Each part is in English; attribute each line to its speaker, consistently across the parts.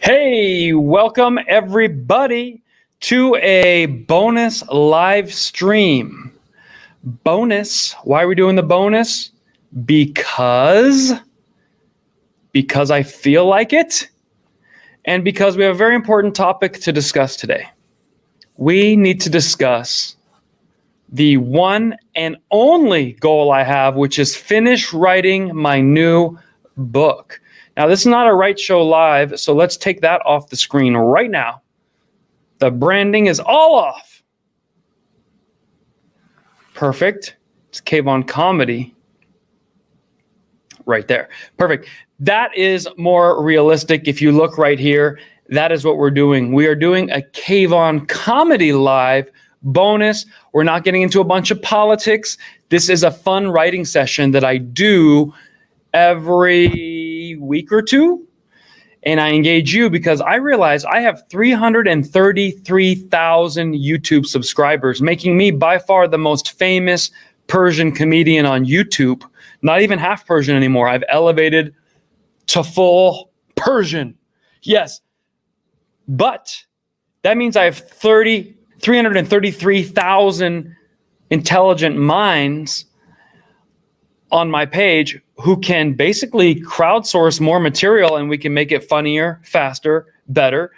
Speaker 1: Hey, welcome everybody to a bonus live stream. Bonus. Why are we doing the bonus? Because I feel like it, and because we have a very important topic to discuss today. We need to discuss the one and only goal I have, which is finish writing my new book. Now, this is not a Write Show Live, so let's take that off the screen right now. The branding is all off. Perfect. It's Kvon Comedy right there. Perfect. That is more realistic. If you look right here, that is what we're doing. We are doing a Kvon Comedy Live bonus. We're not getting into a bunch of politics. This is a fun writing session that I do every week or two, and I engage you because I realize I have 333,000 YouTube subscribers, making me by far the most famous Persian comedian on YouTube. Not even half Persian anymore. I've elevated to full Persian. Yes, but that means I have 333,000 intelligent minds on my page who can basically crowdsource more material, and we can make it funnier, faster, better.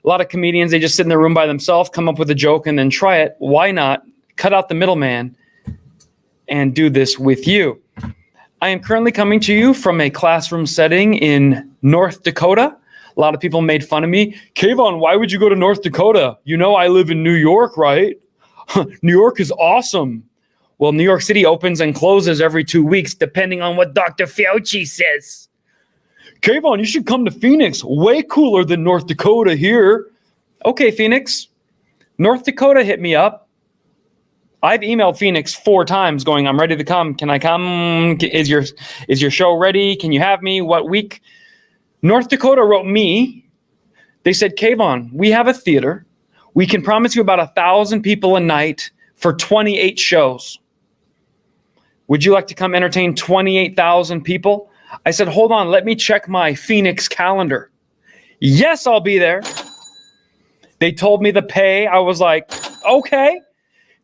Speaker 1: A lot of comedians, they just sit in their room by themselves, come up with a joke, and then try it. Why not cut out the middleman and do this with you? I am currently coming to you from a classroom setting in North Dakota. A lot of people made fun of me. Kvon, why would you go to North Dakota? You know I live in New York, right? New York is awesome. Well, New York City opens and closes every 2 weeks, depending on what Dr. Fauci says. Kvon, you should come to Phoenix. Way cooler than North Dakota here. Okay, Phoenix. North Dakota hit me up. I've emailed Phoenix 4 times going, I'm ready to come. Can I come? Is your show ready? Can you have me? What week? North Dakota wrote me. They said, Kvon, we have a theater. We can promise you about 1,000 people a night for 28 shows. Would you like to come entertain 28,000 people? I said, hold on, let me check my Phoenix calendar. Yes, I'll be there. They told me the pay. I was like, okay.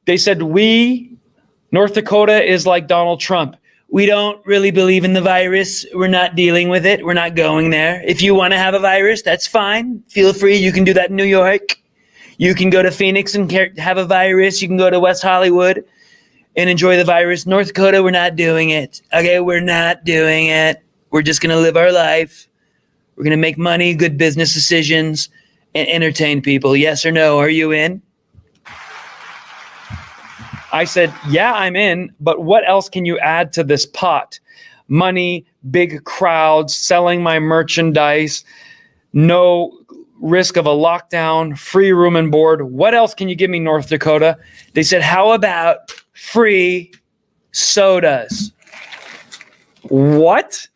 Speaker 1: They said, North Dakota is like Donald Trump. We don't really believe in the virus. We're not dealing with it. We're not going there. If you want to have a virus, that's fine. Feel free. You can do that in New York. You can go to Phoenix and have a virus. You can go to West Hollywood and enjoy the virus. North Dakota, we're not doing it. Okay, we're not doing it. We're just going to live our life. We're going to make money, good business decisions, and entertain people. Yes or no? Are you in? I said, yeah, I'm in, but what else can you add to this pot? Money, big crowds, selling my merchandise, no risk of a lockdown, free room and board. What else can you give me, North Dakota? They said, how about free sodas? What?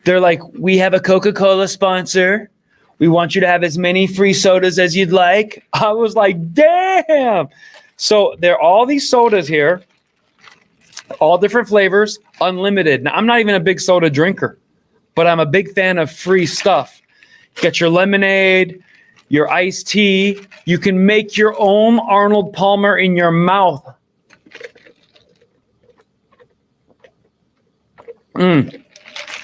Speaker 1: They're like, we have a Coca-Cola sponsor. We want you to have as many free sodas as you'd like. I was like, damn. So there are all these sodas here, all different flavors, unlimited. Now, I'm not even a big soda drinker, but I'm a big fan of free stuff. Get your lemonade, your iced tea. You can make your own Arnold Palmer in your mouth.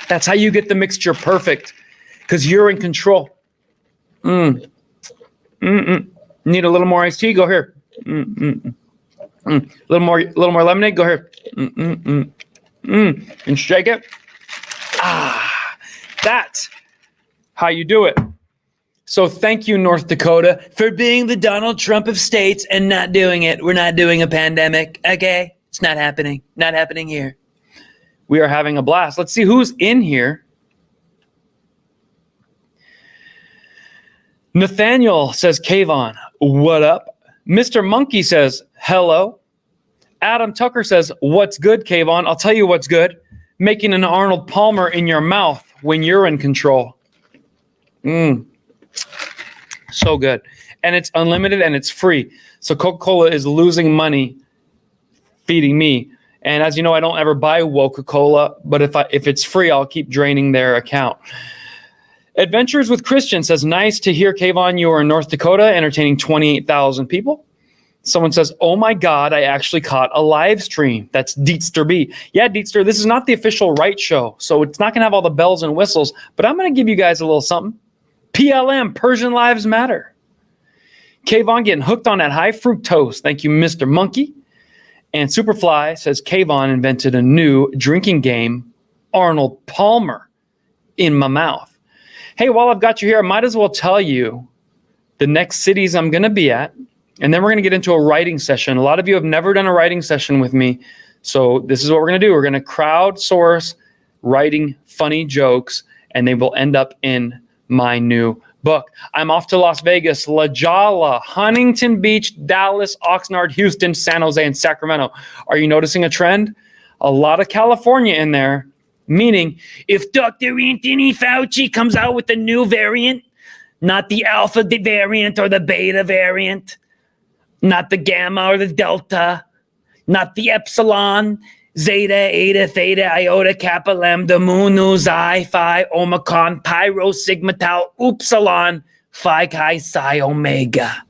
Speaker 1: That's how you get the mixture perfect, because you're in control. Need a little more iced tea? Go here. Little more lemonade? Go here. And shake it. That's how you do it. So thank you, North Dakota, for being the Donald Trump of states and not doing it. We're not doing a pandemic, okay? It's not happening. Not happening here. We are having a blast. Let's see who's in here. Nathaniel says, Kvon, what up? Mr. Monkey says, hello. Adam Tucker says, what's good, Kvon? I'll tell you what's good. Making an Arnold Palmer in your mouth when you're in control. So good. And it's unlimited and it's free. So Coca-Cola is losing money feeding me. And as you know, I don't ever buy Coca-Cola, but if it's free, I'll keep draining their account. Adventures with Christian says, nice to hear, Kvon, you are in North Dakota, entertaining 28,000 people. Someone says, oh my God, I actually caught a live stream. That's Deetster B. Yeah, Deetster, this is not the official Right show, so it's not going to have all the bells and whistles, but I'm going to give you guys a little something. PLM, Persian Lives Matter. Kvon getting hooked on that high fructose. Thank you, Mr. Monkey. And Superfly says, Kvon invented a new drinking game, Arnold Palmer, in my mouth. Hey, while I've got you here, I might as well tell you the next cities I'm going to be at. And then we're going to get into a writing session. A lot of you have never done a writing session with me. So this is what we're going to do. We're going to crowdsource writing funny jokes, and they will end up in my new book. I'm off to Las Vegas, La Jolla, Huntington Beach, Dallas, Oxnard, Houston, San Jose, and Sacramento. Are you noticing a trend? A lot of California in there, meaning if Dr. Anthony Fauci comes out with a new variant, not the alpha variant or the beta variant, not the gamma or the delta, not the epsilon, zeta, eta, theta, iota, kappa, lambda, mu, nu, xi, phi, omicron, pi, rho, sigma, tau, upsilon, phi, chi, psi, omega.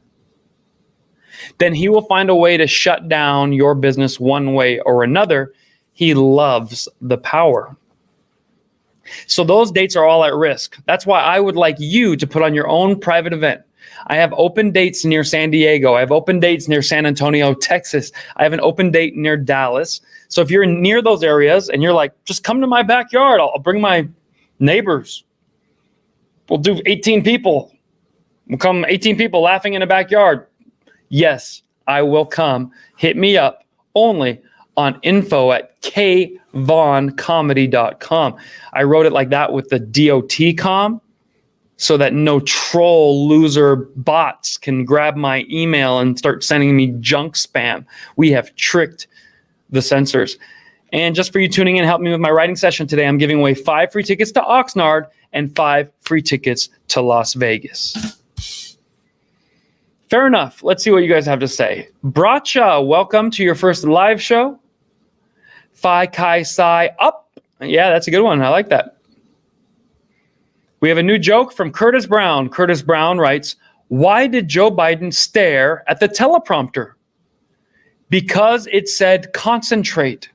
Speaker 1: Then he will find a way to shut down your business one way or another. He loves the power. So those dates are all at risk. That's why I would like you to put on your own private event. I have open dates near San Diego. I have open dates near San Antonio, Texas. I have an open date near Dallas. So if you're near those areas and you're like, just come to my backyard, I'll bring my neighbors. We'll do 18 people. We'll come 18 people laughing in a backyard. Yes, I will come. Hit me up only on info@kvonComedy.com. I wrote it like that with the DOT.com, so that no troll loser bots can grab my email and start sending me junk spam. We have tricked the censors. And just for you tuning in, help me with my writing session today. I'm giving away 5 free tickets to Oxnard and 5 free tickets to Las Vegas. Fair enough. Let's see what you guys have to say. Bracha, welcome to your first live show. Phi Chi Psi up. Yeah, that's a good one. I like that. We have a new joke from Curtis Brown. Curtis Brown writes, why did Joe Biden stare at the teleprompter? Because it said concentrate.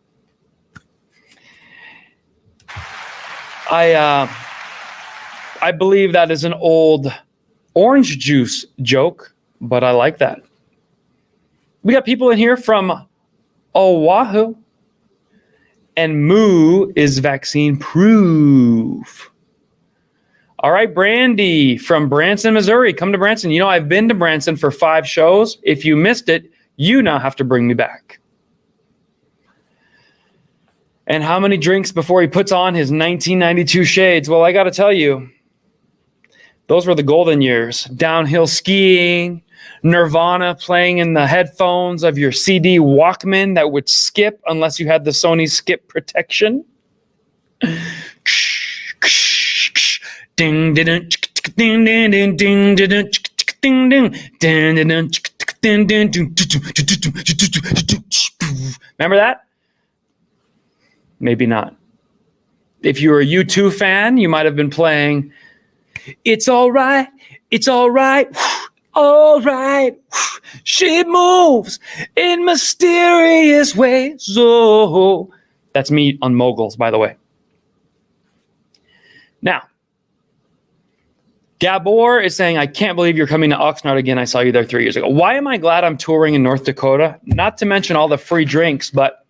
Speaker 1: I believe that is an old orange juice joke, but I like that. We got people in here from Oahu, and Moo is vaccine proof. All right, Brandy from Branson, Missouri. Come to Branson. You know, I've been to Branson for 5 shows. If you missed it, you now have to bring me back. And how many drinks before he puts on his 1992 shades? Well, I got to tell you, those were the golden years. Downhill skiing, Nirvana playing in the headphones of your CD Walkman that would skip unless you had the Sony skip protection. Ding, ding, ding, ding, ding, ding, ding, ding, ding, ding, ding, ding. Remember that? Maybe not. If you were a U2 fan, you might have been playing It's All Right, It's All Right, all right. She moves in mysterious ways. Oh, that's me on Moguls, by the way. Now, Gabor is saying, I can't believe you're coming to Oxnard again. I saw you there 3 years ago. Why am I glad I'm touring in North Dakota? Not to mention all the free drinks, but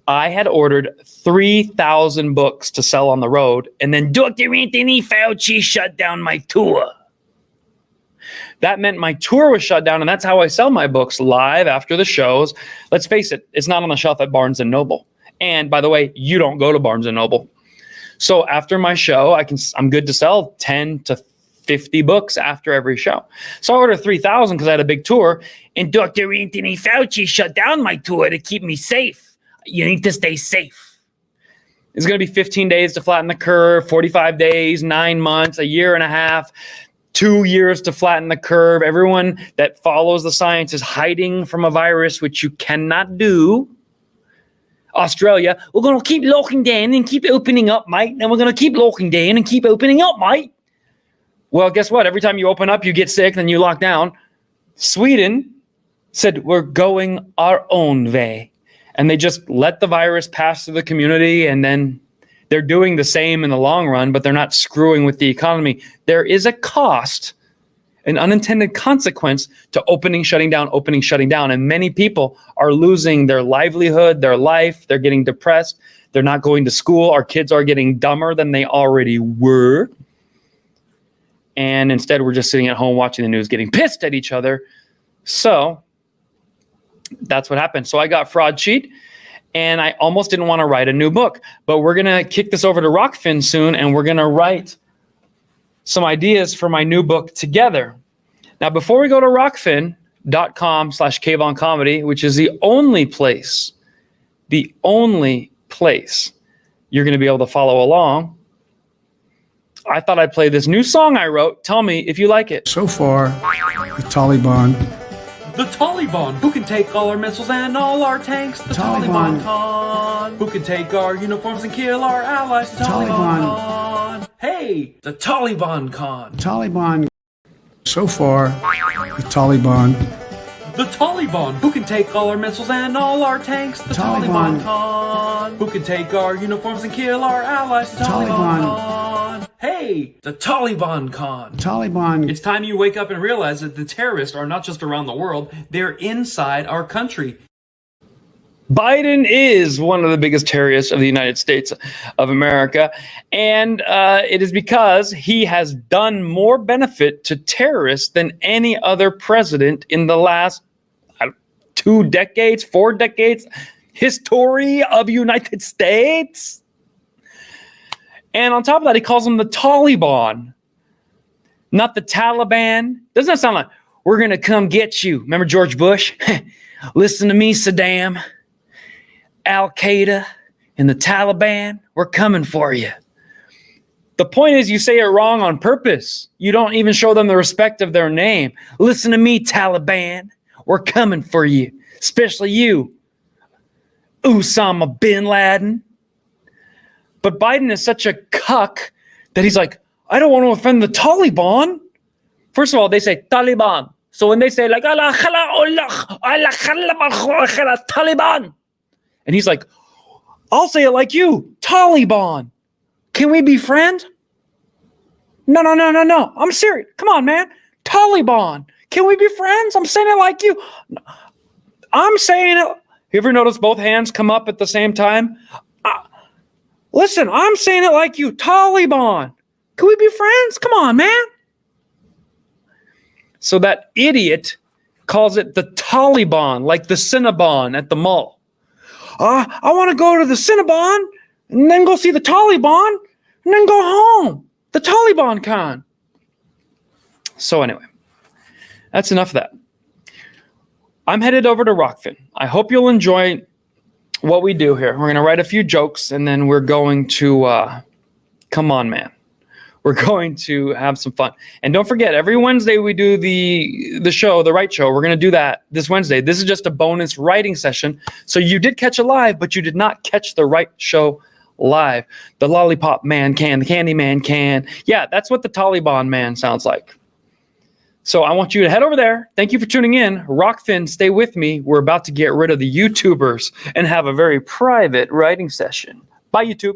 Speaker 1: I had ordered 3,000 books to sell on the road, and then Dr. Anthony Fauci shut down my tour. That meant my tour was shut down, and that's how I sell my books, live after the shows. Let's face it, it's not on the shelf at Barnes & Noble. And by the way, you don't go to Barnes & Noble. So after my show, I'm good to sell 10 to 50 books after every show. So I ordered 3,000 because I had a big tour, and Dr. Anthony Fauci shut down my tour to keep me safe. You need to stay safe. It's going to be 15 days to flatten the curve, 45 days, 9 months, a year and a half, 2 years to flatten the curve. Everyone that follows the science is hiding from a virus, which you cannot do. Australia, we're going to keep locking down and keep opening up, mate. And we're going to keep locking down and keep opening up, mate. Well, guess what? Every time you open up, you get sick, then you lock down. Sweden said, we're going our own way. And they just let the virus pass through the community, and then they're doing the same in the long run, but they're not screwing with the economy. There is a cost, an unintended consequence to opening, shutting down, and many people are losing their livelihood, their life. They're getting depressed. They're not going to school. Our kids are getting dumber than they already were. And instead, we're just sitting at home watching the news, getting pissed at each other. So that's what happened. So I got Fraud Sheet, and I almost didn't want to write a new book, but we're going to kick this over to Rockfin soon, and we're going to write some ideas for my new book together. Now, before we go to rockfin.com/Kvon Comedy, which is the only place you're going to be able to follow along, I thought I'd play this new song I wrote. Tell me if you like it.
Speaker 2: So far, the Taliban.
Speaker 3: The Taliban, who can take all our missiles and all our tanks. The Taliban Khan, who can take our uniforms and kill our allies. The Taliban Khan. Hey, the Taliban Khan.
Speaker 2: Taliban. So far, the Taliban.
Speaker 3: The Taliban, who can take all our missiles and all our tanks. The Taliban Khan, who can take our uniforms and kill our allies. The Taliban Khan. Hey, the Taliban Khan.
Speaker 2: Taliban.
Speaker 3: It's time you wake up and realize that the terrorists are not just around the world, they're inside our country.
Speaker 1: Biden is one of the biggest terrorists of the United States of America, and it is because he has done more benefit to terrorists than any other president in the last 2 decades, 4 decades, history of United States. And on top of that, he calls them the Taliban, not the Taliban. Doesn't that sound like, we're going to come get you? Remember George Bush? Listen to me, Saddam. Al-Qaeda and the Taliban, we're coming for you. The point is, you say it wrong on purpose. You don't even show them the respect of their name. Listen to me, Taliban. We're coming for you, especially you, Osama bin Laden. But Biden is such a cuck that he's like, I don't want to offend the Taliban. First of all, they say Taliban. So when they say like Taliban, and he's like, I'll say it like you, Taliban. Can we be friends? No. I'm serious. Come on, man. Taliban. Can we be friends? I'm saying it like you. I'm saying it. You ever notice both hands come up at the same time? Listen, I'm saying it like you, Taliban. Can we be friends? Come on, man. So that idiot calls it the Taliban, like the Cinnabon at the mall. I want to go to the Cinnabon and then go see the Taliban and then go home. The Taliban Khan. So anyway, that's enough of that. I'm headed over to Rockfin. I hope you'll enjoy what we do here. We're going to write a few jokes, and then we're going to, come on, man. We're going to have some fun. And don't forget, every Wednesday we do the show, The Right Show. We're going to do that this Wednesday. This is just a bonus writing session. So you did catch a live, but you did not catch The Right Show live. The lollipop man can, the candy man can. Yeah, that's what the Taliban man sounds like. So I want you to head over there. Thank you for tuning in. Rockfin, stay with me. We're about to get rid of the YouTubers and have a very private writing session. Bye, YouTube.